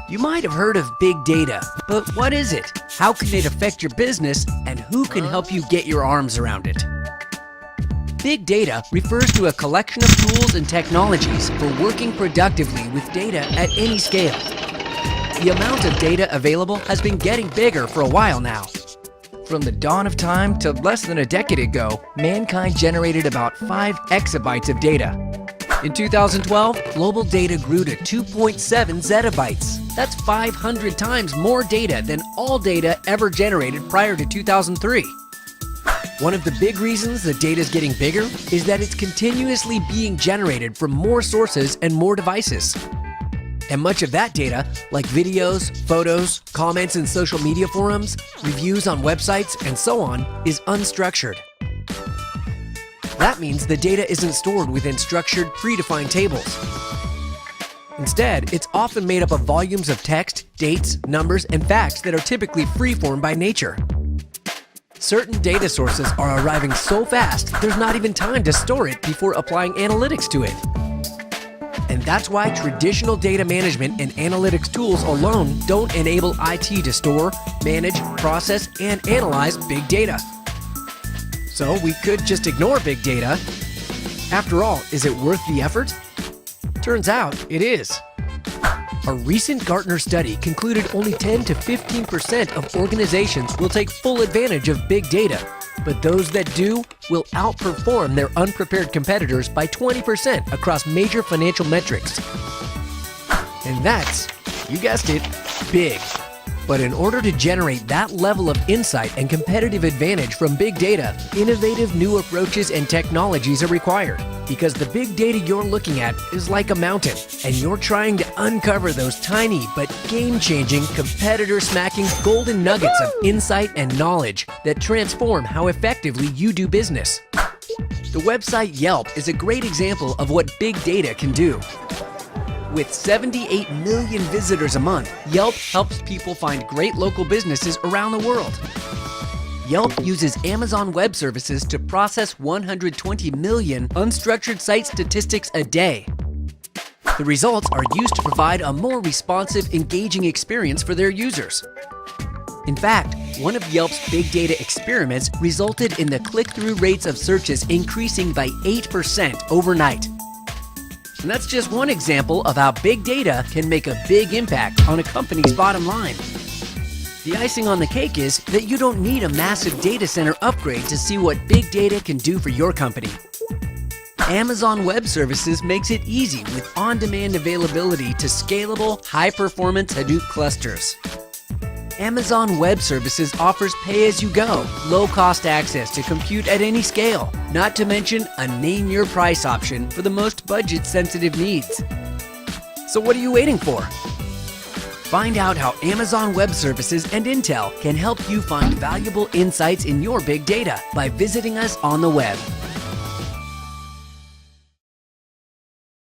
You might have heard of big data, but what is it? How can it affect your business, and who can help you get your arms around it? Big data refers to a collection of tools and technologies for working productively with data at any scale. The amount of data available has been getting bigger for a while now. From the dawn of time to less than a decade ago, mankind generated about 5 exabytes of data. In 2012, global data grew to 2.7 zettabytes. That's 500 times more data than all data ever generated prior to 2003. One of the big reasons that data is getting bigger is that it's continuously being generated from more sources and more devices. And much of that data, like videos, photos, comments in social media forums, reviews on websites, and so on, is unstructured. That means the data isn't stored within structured, predefined tables. Instead, it's often made up of volumes of text, dates, numbers, and facts that are typically free-form by nature. Certain data sources are arriving so fast, there's not even time to store it before applying analytics to it. And that's why traditional data management and analytics tools alone don't enable IT to store, manage, process, and analyze big data. So we could just ignore big data. After all, is it worth the effort? Turns out it is. A recent Gartner study concluded only 10 to 15% of organizations will take full advantage of big data, but those that do will outperform their unprepared competitors by 20% across major financial metrics. And that's, you guessed it, big. But in order to generate that level of insight and competitive advantage from big data, innovative new approaches and technologies are required. Because the big data you're looking at is like a mountain, and you're trying to uncover those tiny but game-changing, competitor-smacking golden nuggets of insight and knowledge that transform how effectively you do business. The website Yelp is a great example of what big data can do. With 78 million visitors a month, Yelp helps people find great local businesses around the world. Yelp uses Amazon Web Services to process 120 million unstructured site statistics a day. The results are used to provide a more responsive, engaging experience for their users. In fact, one of Yelp's big data experiments resulted in the click-through rates of searches increasing by 8% overnight. And that's just one example of how big data can make a big impact on a company's bottom line. The icing on the cake is that you don't need a massive data center upgrade to see what big data can do for your company. Amazon Web Services makes it easy with on-demand availability to scalable, high-performance Hadoop clusters. Amazon Web Services offers pay-as-you-go, low-cost access to compute at any scale, not to mention a name-your-price option for the most budget-sensitive needs. So what are you waiting for? Find out how Amazon Web Services and Intel can help you find valuable insights in your big data by visiting us on the web.